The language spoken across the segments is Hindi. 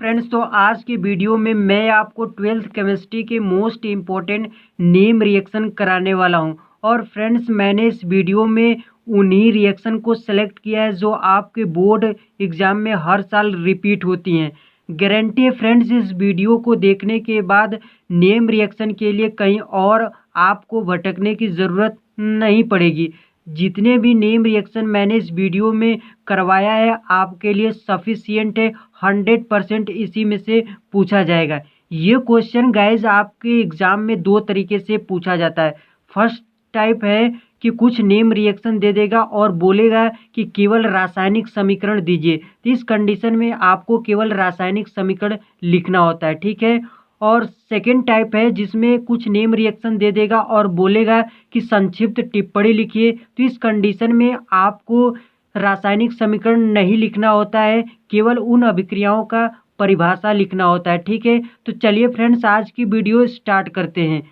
फ्रेंड्स, तो आज की वीडियो में मैं आपको ट्वेल्थ केमिस्ट्री के मोस्ट इम्पोर्टेंट नेम रिएक्शन कराने वाला हूं। और फ्रेंड्स, मैंने इस वीडियो में उन्हीं रिएक्शन को सेलेक्ट किया है जो आपके बोर्ड एग्जाम में हर साल रिपीट होती हैं। गारंटी है फ्रेंड्स, इस वीडियो को देखने के बाद नेम रिएक्शन के लिए कहीं और आपको भटकने की ज़रूरत नहीं पड़ेगी। जितने भी नेम रिएक्शन मैंने इस वीडियो में करवाया है आपके लिए सफिशियंट है। 100% इसी में से पूछा जाएगा। ये क्वेश्चन गाइज आपके एग्जाम में दो तरीके से पूछा जाता है। फर्स्ट टाइप है कि कुछ नेम रिएक्शन दे देगा और बोलेगा कि केवल रासायनिक समीकरण दीजिए। तो इस कंडीशन में आपको केवल रासायनिक समीकरण लिखना होता है, ठीक है। और सेकेंड टाइप है जिसमें कुछ नेम रिएक्शन दे देगा और बोलेगा कि संक्षिप्त टिप्पणी लिखिए। तो इस कंडीशन में आपको रासायनिक समीकरण नहीं लिखना होता है, केवल उन अभिक्रियाओं का परिभाषा लिखना होता है, ठीक है। तो चलिए फ्रेंड्स, आज की वीडियो स्टार्ट करते हैं।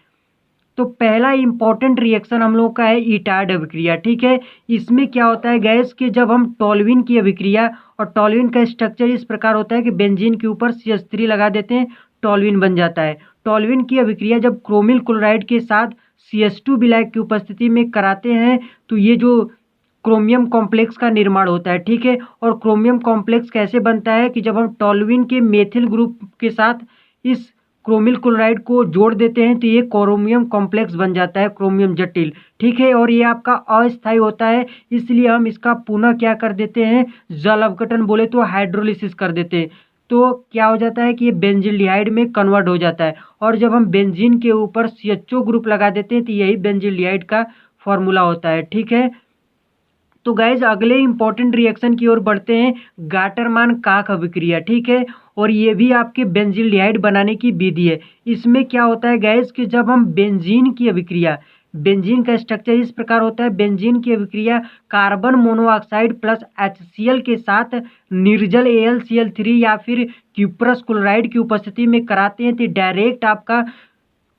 तो पहला इंपॉर्टेंट रिएक्शन हम लोग का है इटार्ड अभिक्रिया, ठीक है। इसमें क्या होता है गैस कि जब हम टॉल्यूइन की अभिक्रिया, और टॉल्यूइन का स्ट्रक्चर इस प्रकार होता है कि बेंजीन के ऊपर CH3 लगा देते हैं, टॉल्यूइन बन जाता है। टॉल्यूइन की अभिक्रिया जब क्रोमिल क्लोराइड के साथ CH2 विलायक की उपस्थिति में कराते हैं तो ये जो क्रोमियम कॉम्प्लेक्स का निर्माण होता है, ठीक है। और क्रोमियम कॉम्प्लेक्स कैसे बनता है कि जब हम टॉल्यूइन के मेथिल ग्रुप के साथ इस क्रोमिल क्लोराइड को जोड़ देते हैं तो ये क्रोमियम कॉम्प्लेक्स बन जाता है, क्रोमियम जटिल, ठीक है। और ये आपका अस्थायी होता है, इसलिए हम इसका पुनः क्या कर देते हैं, जल अवकटन बोले तो हाइड्रोलिसिस कर देते हैं। तो क्या हो जाता है कि ये बेंजिल्डिहाइड में कन्वर्ट हो जाता है। और जब हम बेंजीन के ऊपर CHO ग्रुप लगा देते हैं तो यही बेंजिल्डिहाइड का फॉर्मूला होता है, ठीक है। तो गाइज अगले इंपॉर्टेंट रिएक्शन की ओर बढ़ते हैं, गाटरमान काक अभिक्रिया, ठीक है। और ये भी आपके बेंजिल्डिहाइड बनाने की विधि है। इसमें क्या होता है गैस कि जब हम बेंजीन की अभिक्रिया, बेंजीन का स्ट्रक्चर इस प्रकार होता है, बेंजीन की अभिक्रिया कार्बन मोनोऑक्साइड प्लस HCl के साथ निर्जल AlCl3 या फिर क्यूप्रस क्लोराइड की उपस्थिति में कराते हैं तो डायरेक्ट आपका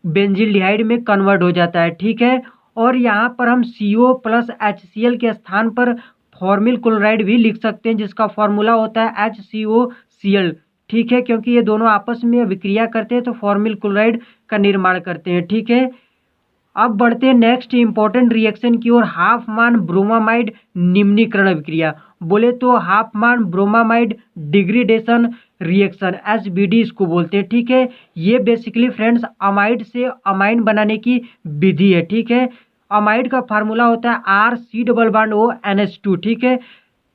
बेंजिल्डिहाइड में कन्वर्ट हो जाता है, ठीक है। और यहाँ पर हम CO प्लस HCl के स्थान पर फॉर्मिल क्लोराइड भी लिख सकते हैं, जिसका फॉर्मूला होता है HCOCl, ठीक है। क्योंकि ये दोनों आपस में अभिक्रिया करते हैं तो फॉर्मिल क्लोराइड का निर्माण करते हैं, ठीक है। अब बढ़ते हैं नेक्स्ट इंपॉर्टेंट रिएक्शन की ओर, हाफमान ब्रोमामाइड निम्नीकरण अभिक्रिया, बोले तो हाफमान ब्रोमामाइड डिग्रेडेशन रिएक्शन, HBD इसको बोलते हैं, ठीक है। ये बेसिकली फ्रेंड्स अमाइड से अमाइन बनाने की विधि है, ठीक है। अमाइड का फार्मूला होता है RC+O NH2, ठीक है।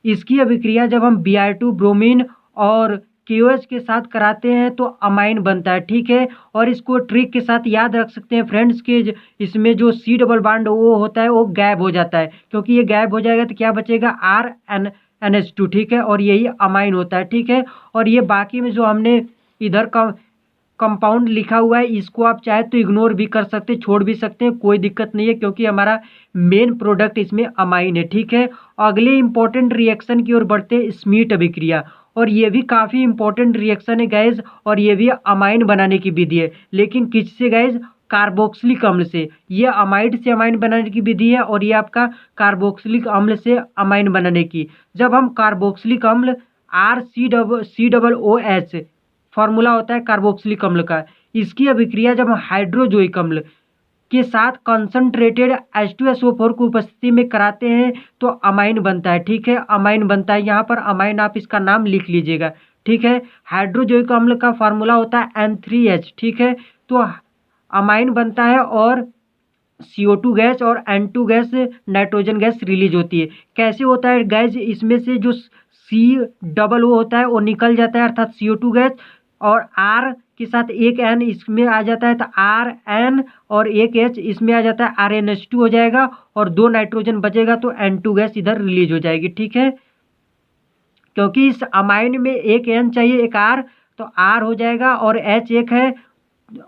इसकी अभिक्रिया जब हम Br2 ब्रोमीन और KOH के साथ कराते हैं तो अमाइन बनता है, ठीक है। और इसको ट्रिक के साथ याद रख सकते हैं फ्रेंड्स के इसमें जो C+O होता है वो गायब हो जाता है, क्योंकि ये गायब हो जाएगा तो क्या बचेगा, RNH2, ठीक है। और यही अमाइन होता है, ठीक है। और ये बाकी में जो हमने इधर का कंपाउंड लिखा हुआ है इसको आप चाहे तो इग्नोर भी कर सकते हैं, छोड़ भी सकते हैं, कोई दिक्कत नहीं है, क्योंकि हमारा मेन प्रोडक्ट इसमें अमाइन है, ठीक है। अगले इंपॉर्टेंट रिएक्शन की ओर बढ़ते हैं, स्मीट अभिक्रिया। और ये भी काफ़ी इंपॉर्टेंट रिएक्शन है गैस, और ये भी अमाइन बनाने की विधि है, लेकिन किससे गैस, कार्बोक्सिलिक अम्ल से। ये अमाइड से अमाइन बनाने की विधि है और ये आपका कार्बोक्सिलिक अम्ल से अमाइन बनाने की। जब हम कार्बोक्सिलिक अम्ल RCOOH फॉर्मूला होता है कार्बोक्सिलिक अम्ल का, इसकी अभिक्रिया जब हाइड्रोजोइक अम्ल के साथ कंसंट्रेटेड H2SO4 की उपस्थिति में कराते हैं तो अमाइन बनता है, ठीक है। अमाइन बनता है, यहाँ पर अमाइन आप इसका नाम लिख लीजिएगा, ठीक है। हाइड्रोजोइक अम्ल का फार्मूला होता है N3H, ठीक है। तो अमाइन बनता है और CO2 गैस और N2 gas, nitrogen gas release होती है। कैसे होता है गैस, इसमें से जो COO होता है वो निकल जाता है, अर्थात CO2 गैस, और R के साथ एक N इसमें आ जाता है तो RN, और एक H इसमें आ जाता है RNH2 हो जाएगा, और दो नाइट्रोजन बचेगा तो N2 गैस इधर रिलीज हो जाएगी, ठीक है। क्योंकि इस अमाइन में एक N चाहिए एक R, तो R हो जाएगा, और H एक है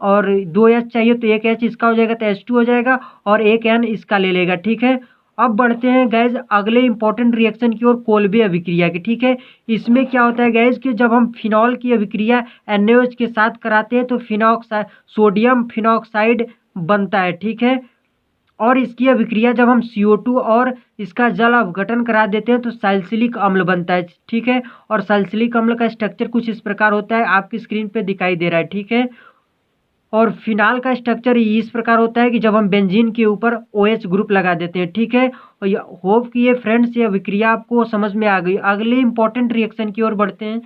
और दो H चाहिए तो एक H इसका हो जाएगा तो H2 हो जाएगा, और एक N इसका ले लेगा, ठीक है। अब बढ़ते हैं गैस अगले इंपॉर्टेंट रिएक्शन की ओर, कोल्बे अभिक्रिया की, ठीक है। इसमें क्या होता है गैस कि जब हम फिनॉल की अभिक्रिया NaOH के साथ कराते हैं तो सोडियम फिनॉक्साइड बनता है, ठीक है। और इसकी अभिक्रिया जब हम CO2 और इसका जल अपघटन करा देते हैं तो सैलिसिलिक अम्ल बनता है, ठीक है। और सैलिसिलिक अम्ल का स्ट्रक्चर कुछ इस प्रकार होता है, आपकी स्क्रीन पे दिखाई दे रहा है, ठीक है। और फिनाल का स्ट्रक्चर इस प्रकार होता है कि जब हम बेंजीन के ऊपर OH ग्रुप लगा देते हैं, ठीक है। और ये होप कि ये फ्रेंड्स ये अभिक्रिया आपको समझ में आ गई। अगले इंपॉर्टेंट रिएक्शन की ओर बढ़ते हैं,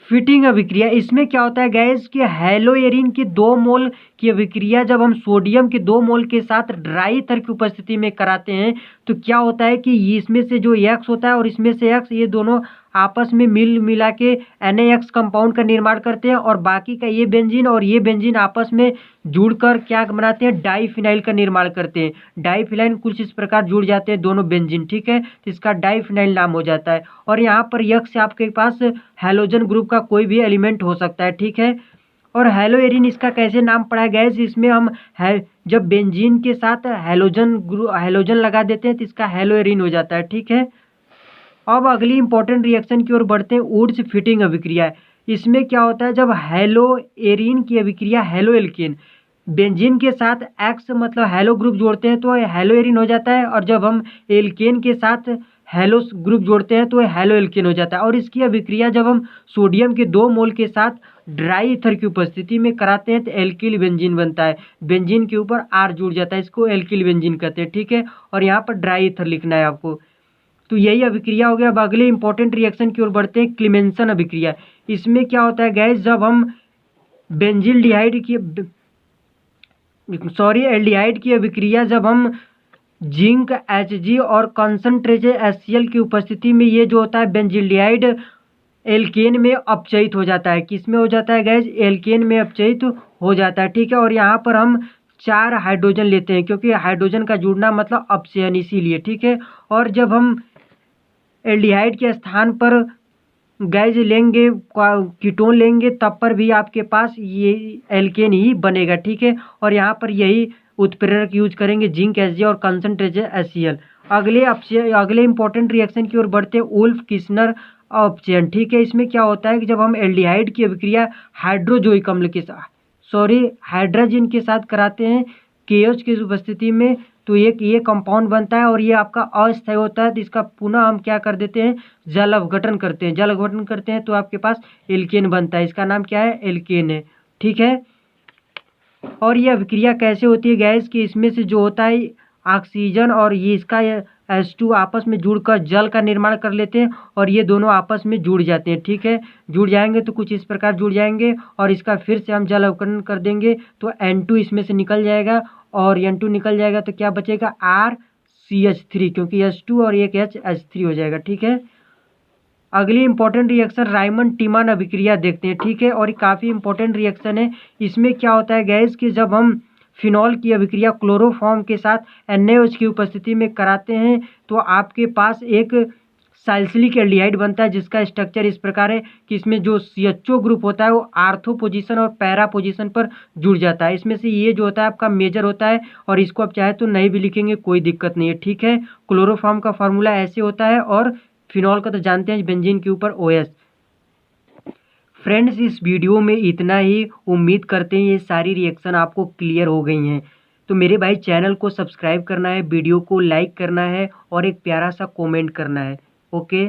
फिटिंग अभिक्रिया। इसमें क्या होता है गैस कि हेलोएरिन की 2 मोल की अभिक्रिया जब हम सोडियम के 2 मोल के साथ ड्राई ईथर की उपस्थिति में कराते हैं तो क्या होता है कि इसमें से जो X होता है और इसमें से X, ये दोनों आपस में मिल मिला के NaX कंपाउंड का निर्माण करते हैं और बाकी का ये बेंजीन और ये बेंजीन आपस में जुड़कर क्या बनाते हैं, डाईफिनाइल का निर्माण करते हैं। डाईफिनाइल कुछ इस प्रकार जुड़ जाते हैं दोनों बेंजीन, ठीक है, तो इसका डाईफिनाइल नाम हो जाता है। और यहाँ पर X से आपके पास हैलोजन ग्रुप का कोई भी एलिमेंट हो सकता है, ठीक है। और हेलोएरिन इसका कैसे नाम पड़ा है गैस, इसमें हम जब बेंजीन के साथ हैलोजन लगा देते हैं तो इसका हेलोएरिन हो जाता है, ठीक है। अब अगली इंपॉर्टेंट रिएक्शन की ओर बढ़ते हैं, वुड्स फिटिंग अभिक्रिया। इसमें क्या होता है, जब हेलोएरिन की अभिक्रिया हेलोएल्केन बेंजीन के साथ एक्स मतलब हेलो ग्रुप जोड़ते हैं तो हेलोएरिन हो जाता है, और जब हम एल्केन के साथ हेलो ग्रुप जोड़ते हैं तो हेलोएल्केन हो जाता है। और इसकी अभिक्रिया जब हम सोडियम के 2 मोल के साथ ड्राई ईथर की उपस्थिति में कराते हैं तो एल्किल बेंजीन बनता है। बेंजीन के ऊपर R जुड़ जाता है, इसको एल्किल बेंजीन कहते हैं, ठीक है। और यहाँ पर ड्राई ईथर लिखना है आपको। तो यही अभिक्रिया हो गया। अब अगले इंपॉर्टेंट रिएक्शन की ओर बढ़ते हैं, क्लीमेंसन अभिक्रिया। इसमें क्या होता है गैस, जब हम एल्डिहाइड की अभिक्रिया जब हम जिंक Hg और कंसंट्रेटेड HCl की उपस्थिति में, ये जो होता है बेंजिल्डिहाइड एल्केन में अपचयित हो जाता है। किस में हो जाता है गैस, एल्केन में अपचयित हो जाता है, ठीक है। और यहाँ पर हम 4 हाइड्रोजन लेते हैं क्योंकि हाइड्रोजन का जुड़ना मतलब अपचयन, इसीलिए, ठीक है। और जब हम एल्डिहाइड के स्थान पर गैस लेंगे, कीटोन लेंगे, तब पर भी आपके पास ये एल्केन ही बनेगा, ठीक है। और यहाँ पर यही उत्प्रेरक यूज करेंगे, जिंक Hg और कंसंट्रेटेड HCl। अगले इंपॉर्टेंट रिएक्शन की ओर बढ़ते हैं, वुल्फ किस्नर अपचयन, ठीक है। इसमें क्या होता है कि जब हम एल्डिहाइड की अभिक्रिया हाइड्रोजोइक अम्ल के साथ हाइड्रोजन के साथ कराते हैं KH की उपस्थिति में तो एक ये कंपाउंड बनता है और ये आपका अस्थायी होता है, तो इसका पुनः हम क्या कर देते हैं, जल अपघटन करते हैं। जल अपघटन करते हैं तो आपके पास एल्केन बनता है, इसका नाम क्या है, एल्केन है, ठीक है। और ये अभिक्रिया कैसे होती है गैस कि इसमें से जो होता है ऑक्सीजन और ये इसका H2 आपस में जुड़कर जल का निर्माण कर लेते हैं और ये दोनों आपस में जुड़ जाते हैं, ठीक है। जुड़ जाएंगे तो कुछ इस प्रकार जुड़ जाएंगे और इसका फिर से हम जल अवकरण कर देंगे तो N2 इसमें से निकल जाएगा और N2 निकल जाएगा तो क्या बचेगा, RCH3, क्योंकि H2 और एक H3 हो जाएगा, ठीक है। अगली इंपॉर्टेंट रिएक्शन रायमंड टीमान अभिक्रिया देखते हैं, ठीक है। और काफ़ी इंपॉर्टेंट रिएक्शन है। इसमें क्या होता है गैस कि जब हम फिनॉल की अभिक्रिया क्लोरोफॉर्म के साथ NaOH की उपस्थिति में कराते हैं तो आपके पास एक सैलिसिलिक एल्डिहाइड बनता है जिसका स्ट्रक्चर इस प्रकार है कि इसमें जो CHO ग्रुप होता है वो आर्थो पोजीशन और पैरा पोजीशन पर जुड़ जाता है। इसमें से ये जो होता है आपका मेजर होता है और इसको आप चाहे तो नहीं भी लिखेंगे, कोई दिक्कत नहीं है, ठीक है। क्लोरोफॉर्म का फार्मूला ऐसे होता है और फिनॉल का तो जानते हैं बेंजीन के ऊपर OH। फ्रेंड्स, इस वीडियो में इतना ही। उम्मीद करते हैं ये सारी रिएक्शन आपको क्लियर हो गई हैं। तो मेरे भाई चैनल को सब्सक्राइब करना है, वीडियो को लाइक करना है और एक प्यारा सा कमेंट करना है। ओके।